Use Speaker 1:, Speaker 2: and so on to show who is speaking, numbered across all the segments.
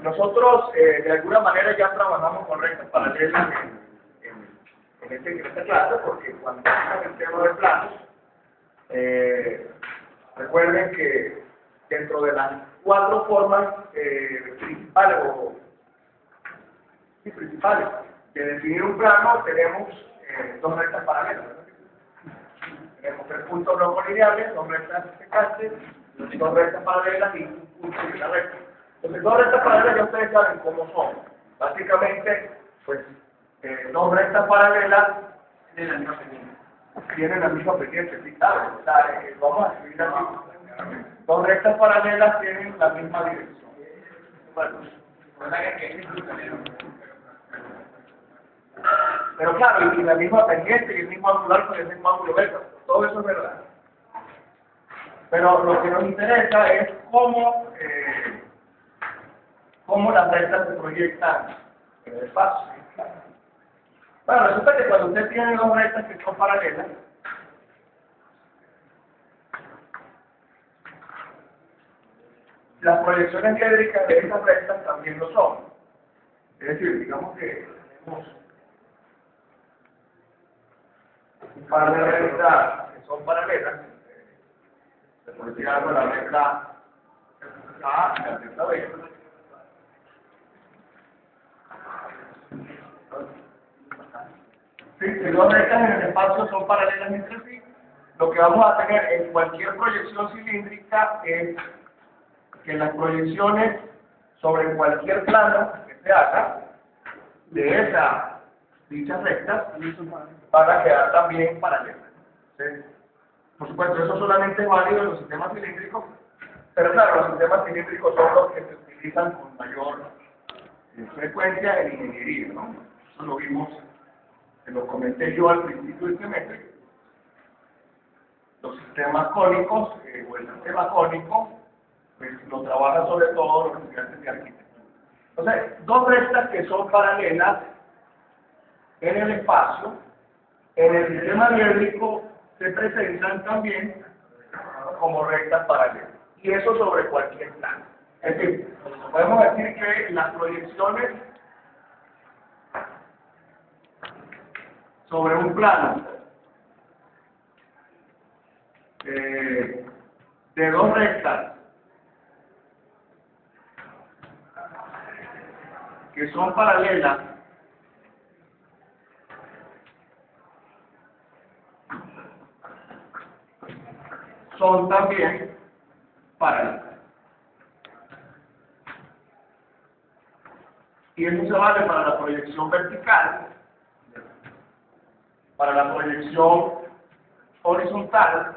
Speaker 1: Nosotros de alguna manera ya trabajamos con rectas paralelas en esta clase, porque cuando hacemos el tema de planos, recuerden que dentro de las cuatro formas principales de definir un plano tenemos dos rectas paralelas. Tenemos tres puntos no lineales, dos rectas secantes, dos rectas paralelas y un punto y una recta. Entonces, dos rectas paralelas ya ustedes saben cómo son. Básicamente, pues, dos rectas paralelas tienen la misma pendiente. Sí, claro, o sea, vamos a escribir así. Dos rectas paralelas tienen la misma dirección. Bueno, pero claro, y la misma pendiente, y el mismo angular con el mismo ángulo beta, todo eso es verdad. Pero lo que nos interesa es cómo las rectas se proyectan en el espacio. Bueno, resulta que cuando usted tiene dos rectas que son paralelas, las proyecciones diédricas de esas rectas también lo son. Es decir, digamos que tenemos un par de rectas que son paralelas, se puede decir algo de la recta A y la recta B. Sí, si dos rectas en el espacio son paralelas entre sí, lo que vamos a tener en cualquier proyección cilíndrica es que las proyecciones sobre cualquier plano que se haga de dichas rectas van a quedar también paralelas. ¿Sí? Por supuesto, eso solamente es válido en los sistemas cilíndricos, pero claro, los sistemas cilíndricos son los que se utilizan con mayor frecuencia en ingeniería, ¿no? Eso lo vimos, que lo comenté yo al principio del semestre. Los sistemas cónicos, o el sistema cónico, pues lo trabajan sobre todo los estudiantes de arquitectura. Entonces, dos rectas que son paralelas en el espacio, en el sistema diédrico se presentan también como rectas paralelas. Y eso sobre cualquier plano. Es decir, podemos decir que las proyecciones sobre un plano de dos rectas que son paralelas son también paralelas. Y eso se vale para la proyección vertical, para la proyección horizontal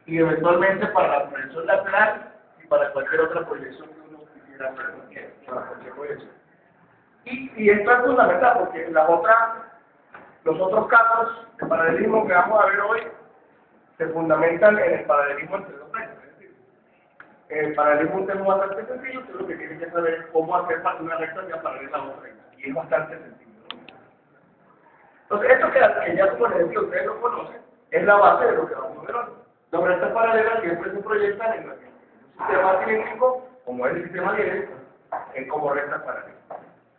Speaker 1: y eventualmente para la proyección lateral y para cualquier otra proyección que uno quisiera hacer, para cualquier proyección. Y esto es fundamental porque los otros casos de paralelismo que vamos a ver hoy se fundamentan en el paralelismo entre dos rectas. Es decir, el paralelismo es un tema bastante sencillo, usted lo que tiene que saber es cómo hacer para que una recta sea paralela a otra recta. Y es bastante sencillo. Entonces, esto que ya como les decía, ustedes lo conocen, es la base de lo que vamos a ver hoy. Las rectas paralelas siempre se proyectan en un sistema cilíndrico, como es el sistema diédrico, como rectas paralelas.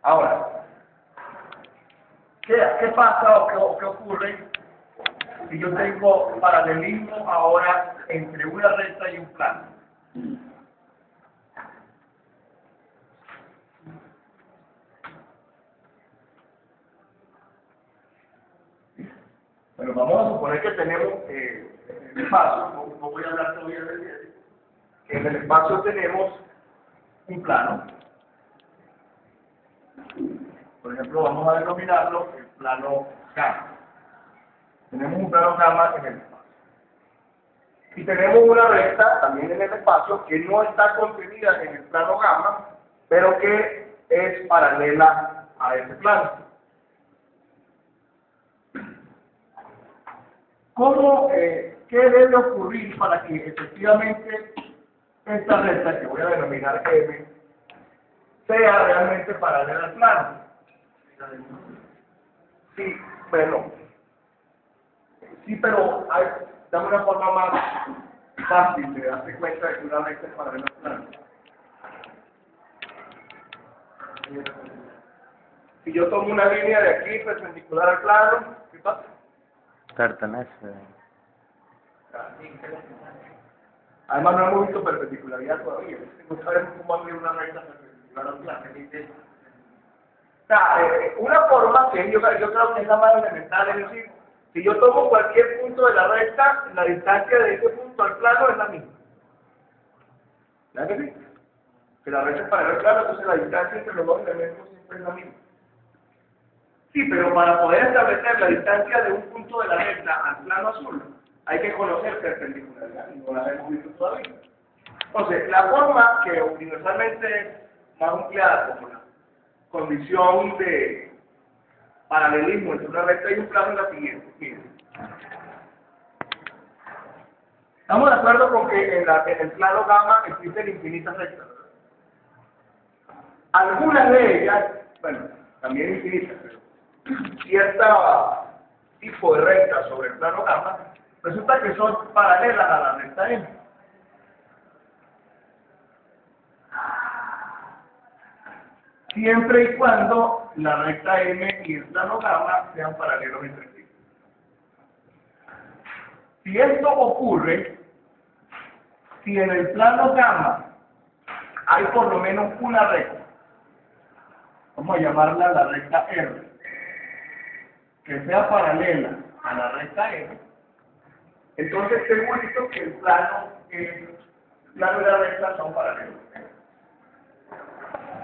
Speaker 1: Ahora, ¿qué pasa o qué ocurre si yo tengo paralelismo ahora entre una recta y un plano? Bueno, vamos a suponer que tenemos en el espacio, no voy a hablar todavía del diédrico, que en el espacio tenemos un plano. Por ejemplo, vamos a denominarlo el plano gamma. Tenemos un plano gamma en el espacio. Y tenemos una recta también en el espacio que no está contenida en el plano gamma, pero que es paralela a ese plano. ¿Qué debe ocurrir para que efectivamente esta recta, que voy a denominar M, sea realmente paralela al plano? Sí, bueno, sí, pero dame una forma más fácil de darse cuenta de que una recta es paralela al plano. Si yo tomo una línea de aquí perpendicular al plano, ¿qué pasa?
Speaker 2: Pertenece.
Speaker 1: Además no hemos visto perpendicularidad todavía, no sabemos cómo abrir una recta perpendicular al plano. O sea, una forma que yo creo que es la más elemental, es decir, si yo tomo cualquier punto de la recta, la distancia de ese punto al plano es la misma. ¿Verdad que sí? Que la recta es para el plano, entonces la distancia entre los dos elementos siempre es la misma. Sí, pero para poder establecer la distancia de un punto de la recta al plano azul, hay que conocer perpendicularidad, y no la hemos visto todavía. Entonces, la forma que universalmente es más empleada como la condición de paralelismo entre una recta y un plano es la siguiente. Miren. Estamos de acuerdo con que en el plano gamma existen infinitas rectas. Algunas de ellas, bueno, también infinitas, pero cierto tipo de rectas sobre el plano gamma, resulta que son paralelas a la recta M. Siempre y cuando la recta M y el plano gamma sean paralelos entre sí. Si esto ocurre, si en el plano gamma hay por lo menos una recta, vamos a llamarla la recta R, que sea paralela a la recta M, entonces segurito que el plano y la recta son paralelos.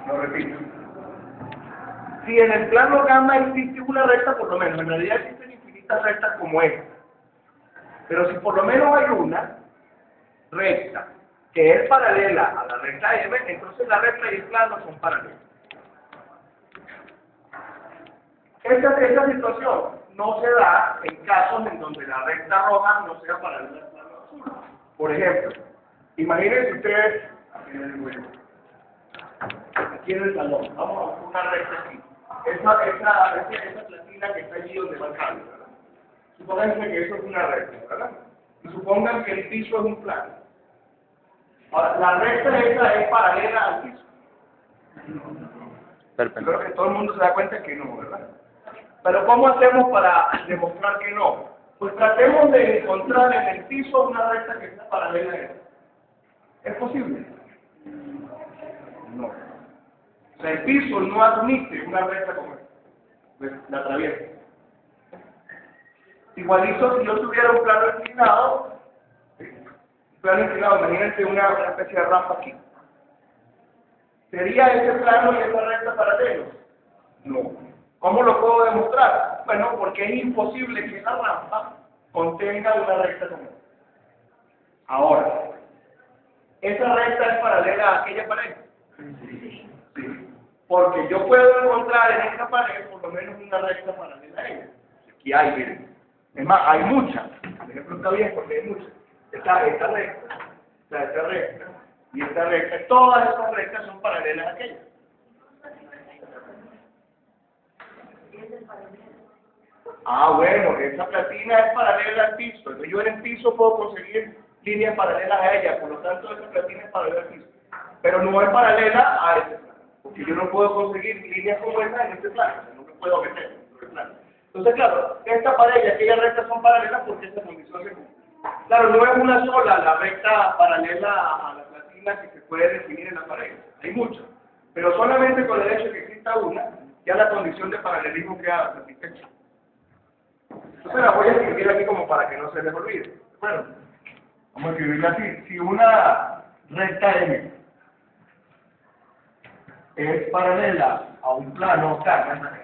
Speaker 1: Lo repito. Si en el plano gamma existe una recta, por lo menos, en realidad existen infinitas rectas como esta, pero si por lo menos hay una recta que es paralela a la recta M, entonces la recta y el plano son paralelos. Esta situación no se da en casos en donde la recta roja no sea paralela al plano azul. Por ejemplo, imagínense ustedes, aquí en el salón, vamos a hacer una recta aquí. Esa platina que está allí donde va el cable, ¿verdad? Supónganse que eso es una recta, ¿verdad? Y supongan que el piso es un plano. Ahora, la recta esa es paralela al piso. Creo que todo el mundo se da cuenta que no, ¿verdad? Pero ¿cómo hacemos para demostrar que no? Pues tratemos de encontrar en el piso una recta que sea paralela a esa. ¿Es posible? No. O sea, el piso no admite una recta como esta. Pues la atraviesa. Igualito si yo tuviera un plano inclinado, imagínense una especie de rampa aquí. ¿Sería ese plano y esa recta paralelos? No. ¿Cómo lo puedo demostrar? Bueno, porque es imposible que esa rampa contenga una recta como esta. Ahora, ¿esa recta es paralela a aquella pared? Sí. Porque yo puedo encontrar en esta pared por lo menos una recta paralela a ella. Aquí hay, miren. Es más, hay muchas. El ejemplo está bien porque hay muchas. Esta recta, esta recta y esta recta. Todas esas rectas son paralelas a aquellas. Ah, bueno, esa platina es paralela al piso. Entonces yo en el piso puedo conseguir líneas paralelas a ella. Por lo tanto, esa platina es paralela al piso. Pero no es paralela a ese plano. Porque yo no puedo conseguir líneas como esa en este plano. No me puedo meter en el plano. Entonces, claro, esta pared y aquella recta son paralelas porque esta condición se cumple. Claro, no es una sola la recta paralela a la platina que se puede definir en la pared. Hay muchas. Pero solamente con el hecho de que exista una, ya la condición de paralelismo queda satisfecha. Entonces la voy a escribir aquí como para que no se les olvide. Bueno, vamos a escribirla así. Si una recta M es paralela a un plano gamma,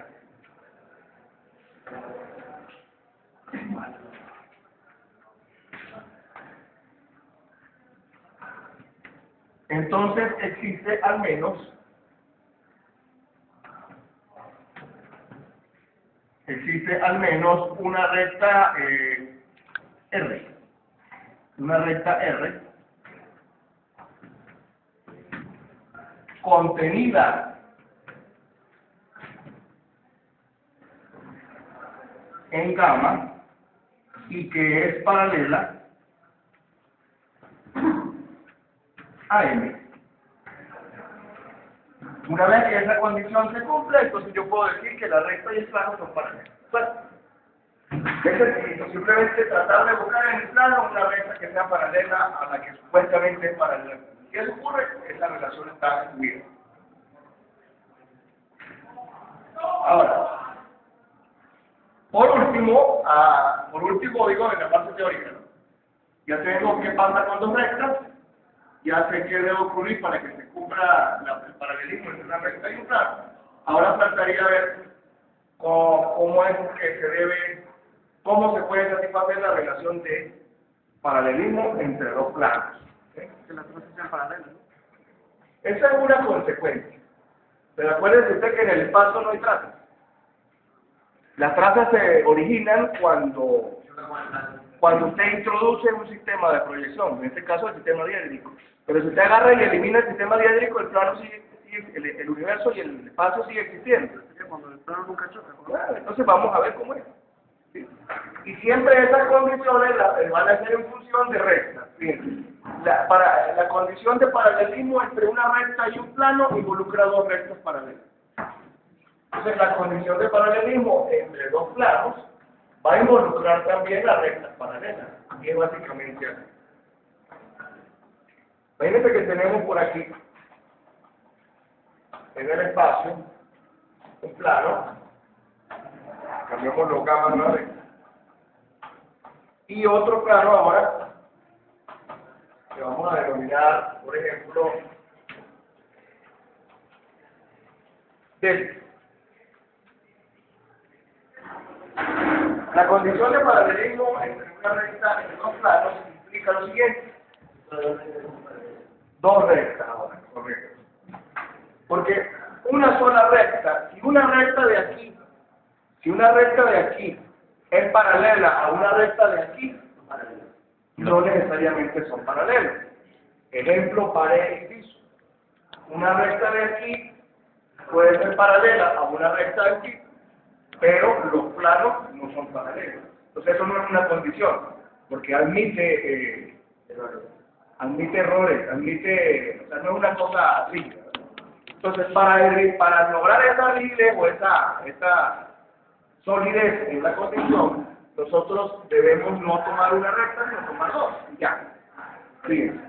Speaker 1: entonces existe al menos una recta R. Una recta R contenida en gamma y que es paralela a M. Una vez que esa condición se cumple, entonces yo puedo decir que la recta y el plano son paralelos. Bueno, es sencillo, simplemente tratar de buscar en el plano una recta que sea paralela a la que supuestamente es paralela. Si eso ocurre, esa relación está excluida. Ahora, por último digo en la parte teórica, ¿no? Ya tengo qué pasa con dos rectas, ya sé qué debe ocurrir para que se cumpla el paralelismo entre una recta y un plano. Ahora faltaría ver cómo es que se debe, cómo se puede satisfacer la relación de paralelismo entre dos planos. ¿Sí? Que las cosas sean paralelas, ¿no? Esa es una consecuencia. Pero acuérdense usted que en el espacio no hay trazas. Las trazas se originan cuando usted introduce un sistema de proyección, en este caso el sistema diédrico. Pero si usted agarra y elimina el sistema diédrico, el plano el universo y el espacio sigue existiendo. Cuando el plano nunca choca. Claro, entonces vamos a ver cómo es. ¿Sí? Y siempre esas condiciones van a ser en función de rectas. La condición de paralelismo entre una recta y un plano involucra dos rectas paralelas. Entonces la condición de paralelismo entre dos planos va a involucrar también las rectas paralelas, que es básicamente así. Imagínense que tenemos por aquí, en el espacio, un plano, cambiamos los gamas a una recta, y otro plano ahora, que vamos a denominar, por ejemplo, delta. La condición de paralelismo entre una recta y dos planos implica lo siguiente. Dos rectas ahora, correcto. Porque una sola recta, si una recta de aquí es paralela a una recta de aquí, no necesariamente son paralelos. Ejemplo, pared y piso. Una recta de aquí puede ser paralela a una recta de aquí, pero los planos no son paralelos. Entonces eso no es una condición, porque admite errores, o sea, no es una cosa así. Entonces para lograr esa rigidez o esa solidez en la condición, nosotros debemos no tomar una recta, sino tomar dos. Ya. Fíjense.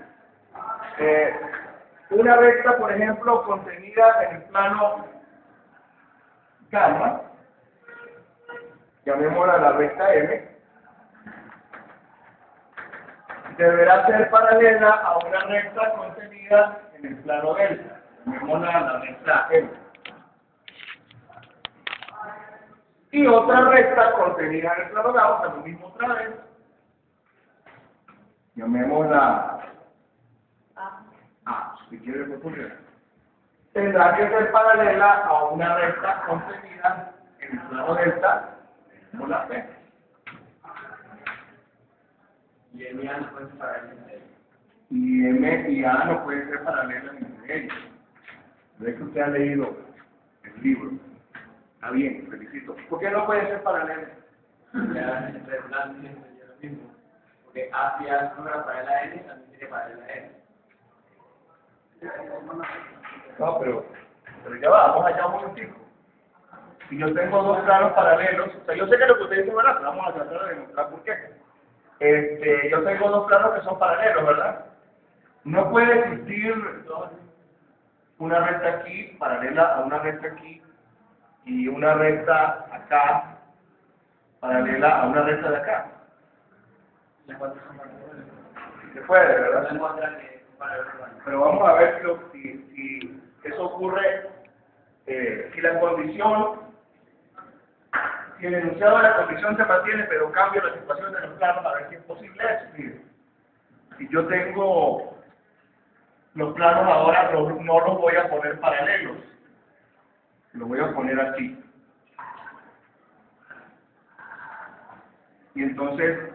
Speaker 1: Una recta, por ejemplo, contenida en el plano gamma, llamémosla la recta M, deberá ser paralela a una recta contenida en el plano delta, llamémosla la recta M. Y otra recta contenida en el plano gamma, lo mismo otra vez, llamémosla A, si quiere recurrir. Tendrá que ser paralela a una recta contenida en el plano delta, por la P. Y M y A no pueden ser paralelas entre ellos. Y M y A no pueden ser paralelas entre ellos. Ve que usted ha leído el libro. Está bien, felicito. ¿Por qué no pueden ser paralelas? Ya entre blanco y entre lo mismo. Porque A si A es una paralela a N, también tiene paralela a N. No, pero ya vamos allá un momentito. Si yo tengo dos planos paralelos, o sea, yo sé que lo que ustedes dicen, ¿verdad? Pero vamos a tratar de demostrar por qué. Yo tengo dos planos que son paralelos, ¿verdad? No puede existir una recta aquí paralela a una recta aquí y una recta acá paralela a una recta de acá. Se puede, ¿verdad? Pero vamos a ver si eso ocurre, si la condición, si el enunciado de la condición se mantiene, pero cambio la situación de los planos para ver si es posible eso. Miren, si yo tengo los planos ahora, no los voy a poner paralelos, los voy a poner así. Y entonces,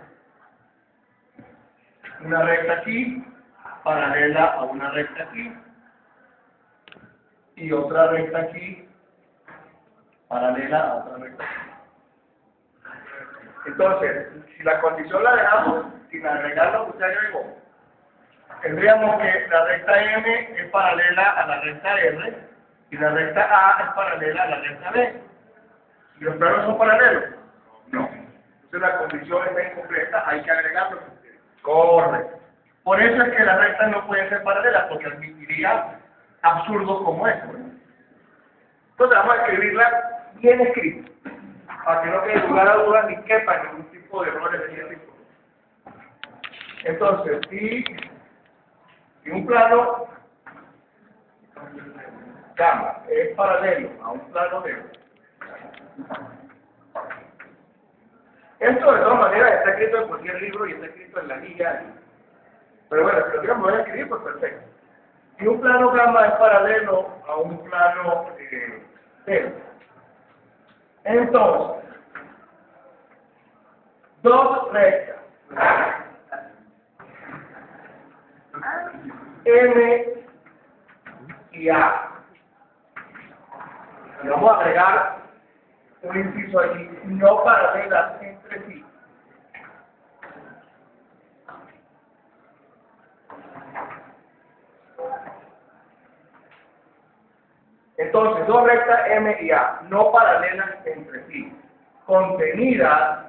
Speaker 1: una recta aquí, paralela a una recta aquí, y otra recta aquí, paralela a otra recta aquí. Entonces, si la condición la dejamos sin agregar lo que usted agregó, tendríamos que la recta M es paralela a la recta R Y la recta A es paralela a la recta B. ¿Y los planos son paralelos? No. Entonces la condición está incompleta, hay que agregarlo. Correcto. Por eso es que las rectas no pueden ser paralelas, porque admitiría absurdos como este. Entonces vamos a escribirla bien escrita, para que no quede lugar a dudas ni quepa ningún tipo de errores de ese tipo. Entonces, si un plano gamma es paralelo a un plano B, esto de todas maneras está escrito en cualquier libro y está escrito en la guía. Pero bueno, si lo digamos voy a escribir, pues perfecto. Si un plano gamma es paralelo a un plano B, entonces, dos rectas M y A. Y vamos a agregar un inciso allí, no paralelas entre sí. Entonces, dos rectas M y A, no paralelas entre sí, contenidas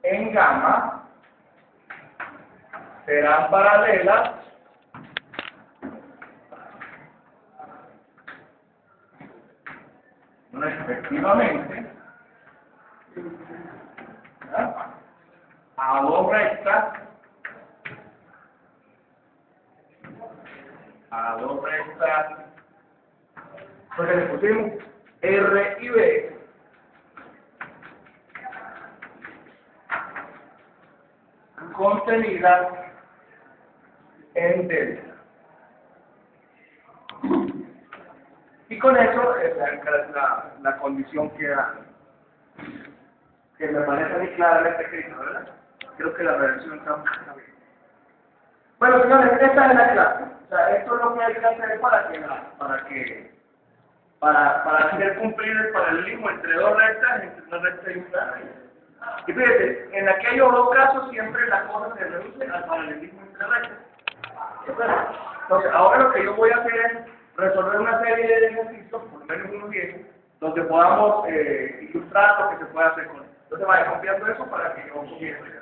Speaker 1: en gamma, serán paralelas respectivamente a dos rectas porque le pusimos R y B contenidas en delta. Y con eso la condición queda, que me parece muy clara en este escrito, ¿verdad? Creo que la redacción está bien. Bueno, señores, esta es la clase. O sea, esto es lo que hay que hacer para hacer cumplir el paralelismo entre dos rectas, entre una recta y un plano. Y fíjate, en aquellos dos casos siempre las cosas se reducen al paralelismo entre rectas. Entonces, ahora lo que yo voy a hacer es resolver una serie de ejercicios, por lo menos unos 10, donde podamos ilustrar lo que se puede hacer con esto. Entonces, vaya copiando eso para que yo comience.